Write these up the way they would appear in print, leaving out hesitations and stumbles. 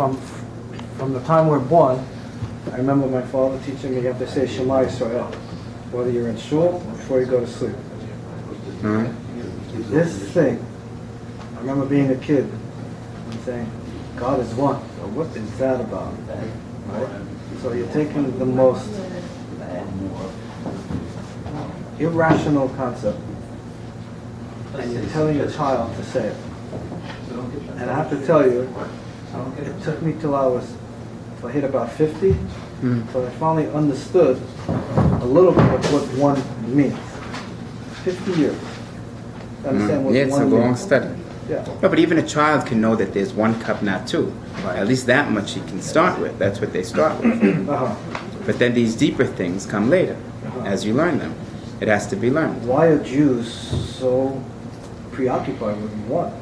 from the time we're born, I remember my father teaching me you have to say Shema Yisrael, whether you're in shul or before you go to sleep. Mm-hmm. This thing, I remember being a kid and saying, God is one. So what is that about? Right? So you're taking the most irrational concept and you're telling a child to say it. And I have to tell you, it took me till I hit about 50, so I finally understood a little bit of what one means. 50 years. To understand what Yeah, it's a one long means. study. Yeah. No, but even a child can know that there's one cup, not two. At least that much he can start with. That's what they start with. Uh-huh. But then these deeper things come later, as you learn them. It has to be learned. Why are Jews so preoccupied with one?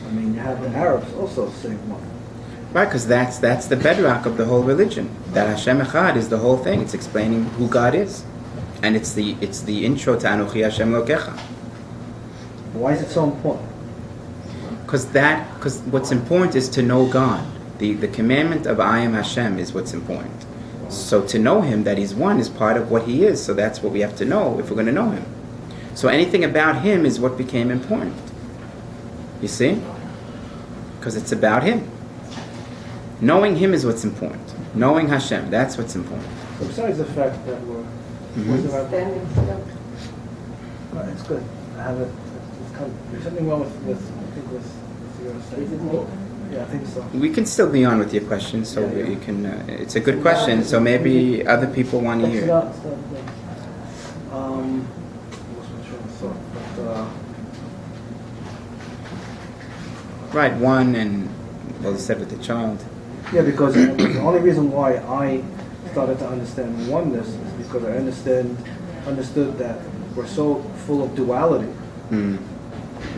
I mean, you have the Arabs also saying one. Right, because that's the bedrock of the whole religion. That Hashem Echad is the whole thing. It's explaining who God is. And it's the intro to Anochi Hashem Lokecha. Why is it so important? Because what's important is to know God. The commandment of I am Hashem is what's important. So to know Him, that He's one, is part of what He is. So that's what we have to know if we're going to know Him. So anything about Him is what became important. You see? Because it's about Him. Knowing Him is what's important. Knowing Hashem, that's what's important. Besides the fact that we're Standing still. Right, it's good. I have it. There's something wrong with your statement. Yeah, I think so. We can still be on with your question, so Yeah, yeah. you can. It's a good question, so maybe other people want to hear it. What's my train of thought? Right, one, and well, you said with the child. Yeah, because the only reason why I started to understand oneness is because I understood that we're so full of duality,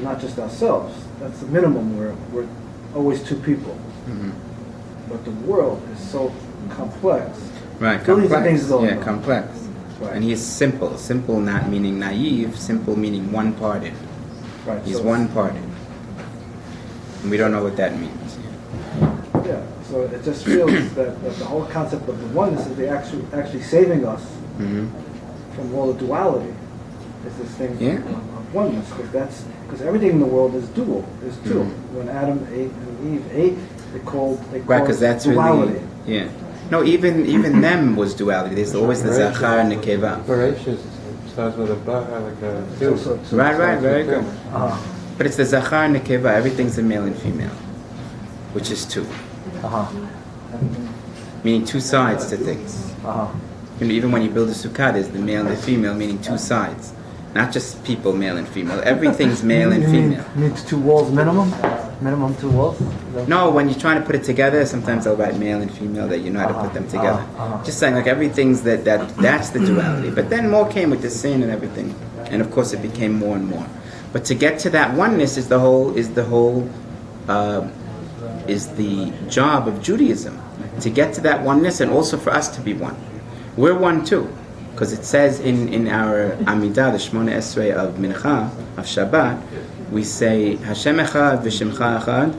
not just ourselves. That's the minimum. We're always two people, but the world is so complex. Right, Billions of complex. things going Yeah, on. complex. Right. And he's simple. Simple not meaning naive, simple meaning one-parted. Right. He's so one-parted. And we don't know what that means. Yeah, so it just feels that the whole concept of the oneness is the actually saving us from all the duality. Is this thing of oneness, because everything in the world is dual, is two. When Adam ate and Eve ate, they called Right, because that's duality. really, yeah. No, even them was duality. There's always the Zachar and the Keva. Bereshit starts with a Baha, like a So Right, very good. Uh-huh. But it's the Zachar and the Keva. Everything's a male and female, which is two. Uh-huh. Meaning two sides to things. Uh-huh. You know, even when you build a sukkah, there's the male and the female, meaning two sides. Not just people, male and female. Everything's male and female. Means two walls minimum? Minimum two walls? No, when you're trying to put it together, sometimes they'll write male and female, that you know how to put them together. Just saying, like, everything's that's the duality. But then more came with the sin and everything. And of course it became more and more. But to get to that oneness is the job of Judaism. To get to that oneness, and also for us to be one. We're one too. Because it says in our Amidah, the Shmona Esrei of Mincha, of Shabbat, we say, Hashem Echad v'Shemcha Echad,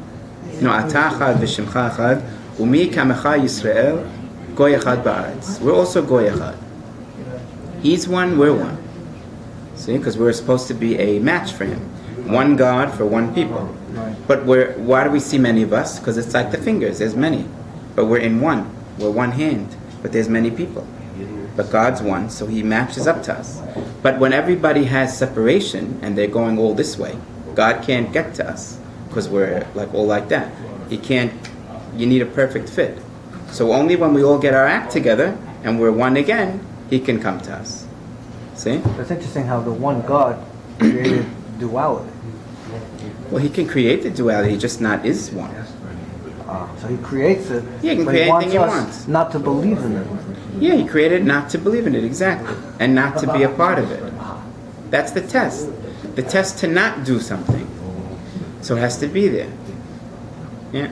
no, Ata Echad v'Shemcha Echad, Umi Kamecha Yisrael, Goy Echad Ba'aretz. We're also Goy Echad. He's one, we're one. See, because we're supposed to be a match for him. One God for one people. But why do we see many of us? Because it's like the fingers, there's many. But we're in one. We're one hand. But there's many people. But God's one, so He matches up to us. But when everybody has separation and they're going all this way, God can't get to us because we're like all like that. He can't. You need a perfect fit. So only when we all get our act together and we're one again, He can come to us. See? It's interesting how the one God created duality. Well, He can create the duality, just not is one. So He creates it, Yeah, He can but create He wants anything He us wants. not to believe in it. Yeah, He created not to believe in it, exactly. And not to be a part of it. That's the test. The test to not do something. So it has to be there. Yeah.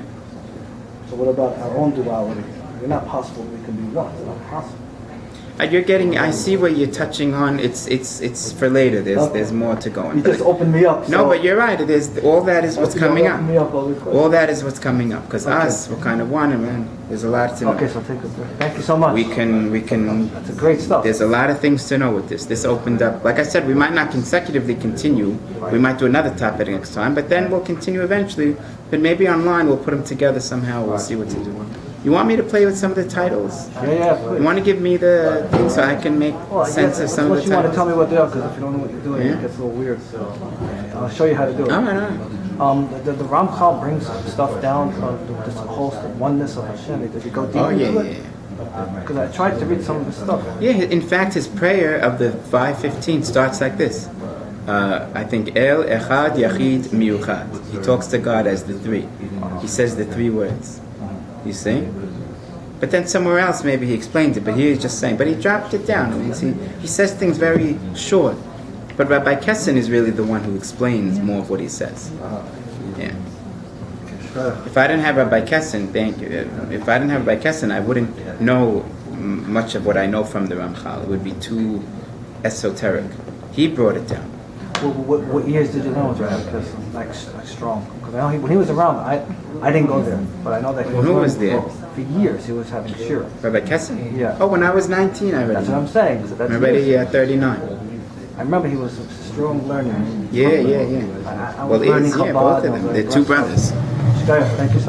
So what about our own duality? It's not possible we can be one. It's not possible. You're getting. I see what you're touching on. It's for later. There's more to go on. You just opened me up. No, but you're right. It is all that is what's coming up. Me up all the questions. All that is what's coming up. Because us, we're kind of one, man. There's a lot to know. Okay, so take a break. Thank you so much. We can. That's a great stuff. There's a lot of things to know with this. This opened up. Like I said, we might not consecutively continue. We might do another topic next time, but then we'll continue eventually. But maybe online we'll put them together somehow. We'll see what to do. You want me to play with some of the titles? Yeah, please. You want to give me the thing so I can make sense of some of the unless you want to titles? tell me what they are, because if you don't know what you're doing, Yeah. it gets a little weird. So I'll show you how to do it. All right. The Ramchal brings stuff down of this whole oneness of Hashem. Did you go deep Oh, yeah, into yeah. it? Because I tried to read some of the stuff. Yeah, in fact, his prayer of the 5:15 starts like this. I think El Echad Yachid Miuchad. He talks to God as the three. He says the three words. You see? But then somewhere else maybe he explains it, but here he's just saying. But he dropped it down. He says things very short. But Rabbi Kessin is really the one who explains more of what he says. Yeah. If I didn't have Rabbi Kessin, thank you. If I didn't have Rabbi Kessin, I wouldn't know much of what I know from the Ramchal. It would be too esoteric. He brought it down. What years did you know was Rabbi Kessin? Like strong? Because I know when he was around, I didn't go there, but I know that he was. Who was there? For years, he was having shira. Rabbi Kessin? Yeah. Oh, when I was 19, I read That's it. what I'm saying. So that's I'm already years. 39. I remember he was a strong learner. Yeah. I Well, was learning both Chabad, of and I them. was They're two impressed. brothers. Shkaya, thank you so much.